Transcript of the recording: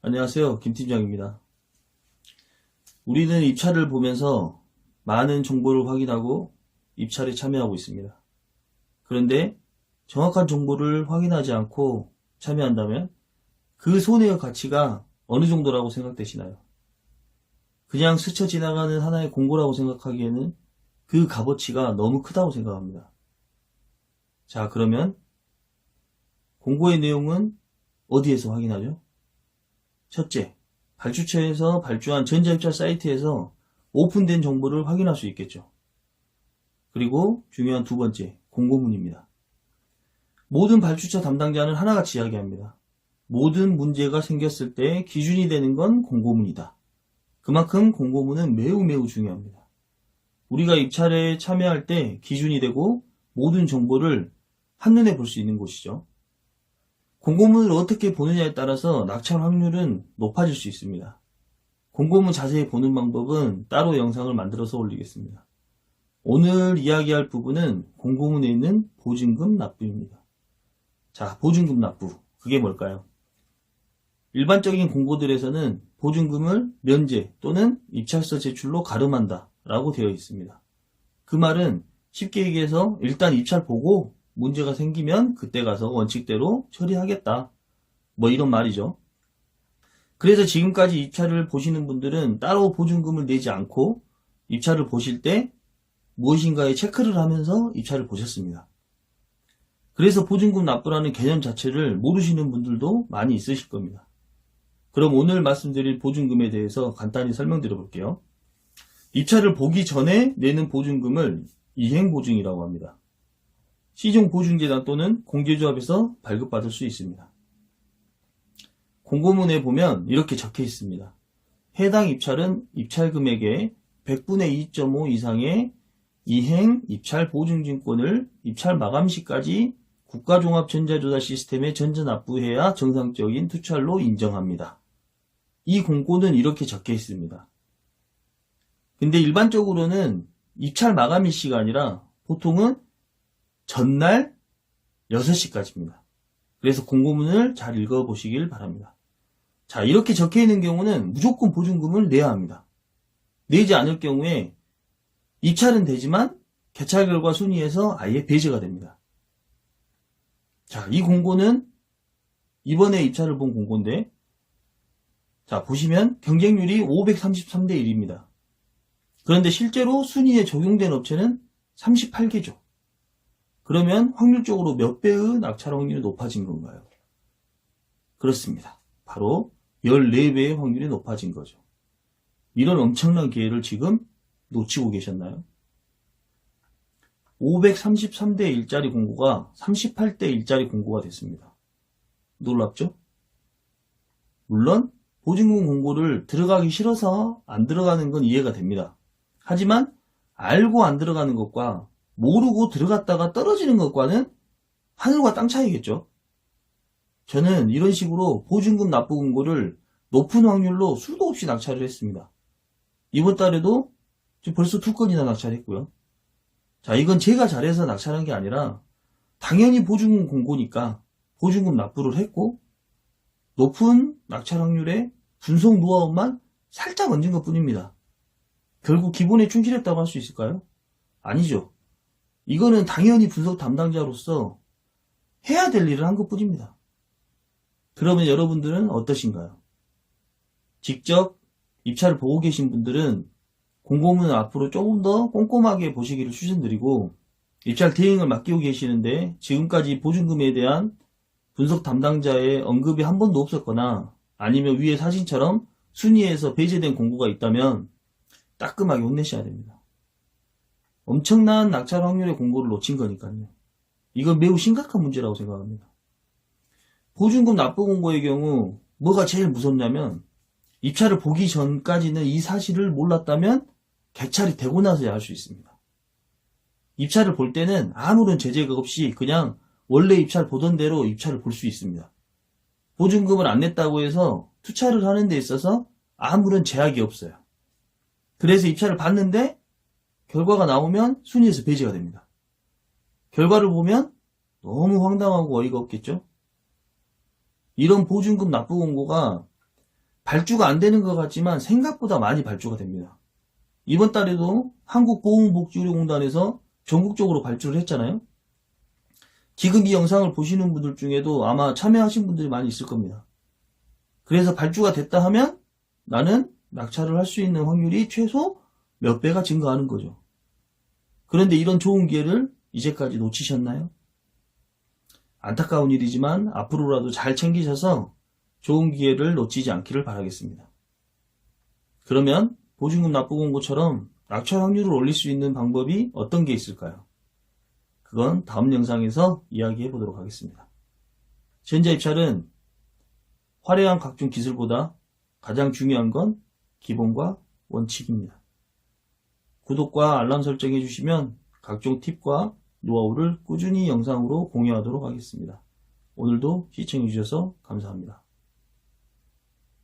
안녕하세요. 김 팀장입니다. 우리는 입찰을 보면서 많은 정보를 확인하고 입찰에 참여하고 있습니다. 그런데 정확한 정보를 확인하지 않고 참여한다면 그 손해의 가치가 어느 정도라고 생각되시나요? 그냥 스쳐 지나가는 하나의 공고라고 생각하기에는 그 값어치가 너무 크다고 생각합니다. 자, 그러면 공고의 내용은 어디에서 확인하죠? 첫째, 발주처에서 발주한 전자입찰 사이트에서 오픈된 정보를 확인할 수 있겠죠. 그리고 중요한 두 번째, 공고문입니다. 모든 발주처 담당자는 하나같이 이야기합니다. 모든 문제가 생겼을 때 기준이 되는 건 공고문이다. 그만큼 공고문은 매우 중요합니다. 우리가 입찰에 참여할 때 기준이 되고 모든 정보를 한눈에 볼 수 있는 곳이죠. 공고문을 어떻게 보느냐에 따라서 낙찰 확률은 높아질 수 있습니다. 공고문 자세히 보는 방법은 따로 영상을 만들어서 올리겠습니다. 오늘 이야기할 부분은 공고문에 있는 보증금 납부입니다. 자, 보증금 납부. 그게 뭘까요? 일반적인 공고들에서는 보증금을 면제 또는 입찰서 제출로 가름한다 라고 되어 있습니다. 그 말은 쉽게 얘기해서 일단 입찰 보고 문제가 생기면 그때 가서 원칙대로 처리하겠다. 뭐 이런 말이죠. 그래서 지금까지 입찰을 보시는 분들은 따로 보증금을 내지 않고 입찰을 보실 때 무엇인가에 체크를 하면서 입찰을 보셨습니다. 그래서 보증금 납부라는 개념 자체를 모르시는 분들도 많이 있으실 겁니다. 그럼 오늘 말씀드릴 보증금에 대해서 간단히 설명드려 볼게요. 입찰을 보기 전에 내는 보증금을 이행보증이라고 합니다. 시종보증재단 또는 공제조합에서 발급받을 수 있습니다. 공고문에 보면 이렇게 적혀 있습니다. 해당 입찰은 입찰금액의 100분의 2.5 이상의 이행 입찰 보증증권을 입찰 마감 시까지 국가종합전자조사 시스템에 전자납부해야 정상적인 투찰로 인정합니다. 이 공고는 이렇게 적혀 있습니다. 근데 일반적으로는 입찰 마감일시가 아니라 보통은 전날 6시까지입니다. 그래서 공고문을 잘 읽어보시길 바랍니다. 자, 이렇게 적혀 있는 경우는 무조건 보증금을 내야 합니다. 내지 않을 경우에 입찰은 되지만 개찰 결과 순위에서 아예 배제가 됩니다. 자, 이 공고는 이번에 입찰을 본 공고인데, 자, 보시면 경쟁률이 533대 1입니다. 그런데 실제로 순위에 적용된 업체는 38개죠. 그러면 확률적으로 몇 배의 낙찰 확률이 높아진 건가요? 그렇습니다. 바로 14배의 확률이 높아진 거죠. 이런 엄청난 기회를 지금 놓치고 계셨나요? 533대 1짜리 공고가 38대 1짜리 공고가 됐습니다. 놀랍죠? 물론 보증금 공고를 들어가기 싫어서 안 들어가는 건 이해가 됩니다. 하지만 알고 안 들어가는 것과 모르고 들어갔다가 떨어지는 것과는 하늘과 땅 차이겠죠. 저는 이런 식으로 보증금 납부 공고를 높은 확률로 수도 없이 낙찰을 했습니다. 이번 달에도 지금 벌써 2건이나 낙찰했고요. 자, 이건 제가 잘해서 낙찰한 게 아니라 당연히 보증금 공고니까 보증금 납부를 했고 높은 낙찰 확률의 분석 노하우만 살짝 얹은 것 뿐입니다. 결국 기본에 충실했다고 할 수 있을까요? 아니죠. 이거는 당연히 분석 담당자로서 해야 될 일을 한 것 뿐입니다. 그러면 여러분들은 어떠신가요? 직접 입찰을 보고 계신 분들은 공고문을 앞으로 조금 더 꼼꼼하게 보시기를 추천드리고, 입찰 대행을 맡기고 계시는데 지금까지 보증금에 대한 분석 담당자의 언급이 한 번도 없었거나 아니면 위에 사진처럼 순위에서 배제된 공고가 있다면 따끔하게 혼내셔야 됩니다. 엄청난 낙찰 확률의 공고를 놓친 거니까요. 이건 매우 심각한 문제라고 생각합니다. 보증금 납부 공고의 경우 뭐가 제일 무섭냐면 입찰을 보기 전까지는 이 사실을 몰랐다면 개찰이 되고 나서야 알 수 있습니다. 입찰을 볼 때는 아무런 제재가 없이 그냥 원래 입찰 보던 대로 입찰을 볼 수 있습니다. 보증금을 안 냈다고 해서 투찰을 하는 데 있어서 아무런 제약이 없어요. 그래서 입찰을 봤는데 결과가 나오면 순위에서 배제가 됩니다. 결과를 보면 너무 황당하고 어이가 없겠죠? 이런 보증금 납부 공고가 발주가 안 되는 것 같지만 생각보다 많이 발주가 됩니다. 이번 달에도 한국보험복지의료공단에서 전국적으로 발주를 했잖아요. 지금 이 영상을 보시는 분들 중에도 아마 참여하신 분들이 많이 있을 겁니다. 그래서 발주가 됐다 하면 나는 낙찰을 할 수 있는 확률이 최소 몇 배가 증가하는 거죠. 그런데 이런 좋은 기회를 이제까지 놓치셨나요? 안타까운 일이지만 앞으로라도 잘 챙기셔서 좋은 기회를 놓치지 않기를 바라겠습니다. 그러면 보증금 납부금 공고처럼 낙찰 확률을 올릴 수 있는 방법이 어떤 게 있을까요? 그건 다음 영상에서 이야기해 보도록 하겠습니다. 전자 입찰은 화려한 각종 기술보다 가장 중요한 건 기본과 원칙입니다. 구독과 알람 설정해 주시면 각종 팁과 노하우를 꾸준히 영상으로 공유하도록 하겠습니다. 오늘도 시청해 주셔서 감사합니다.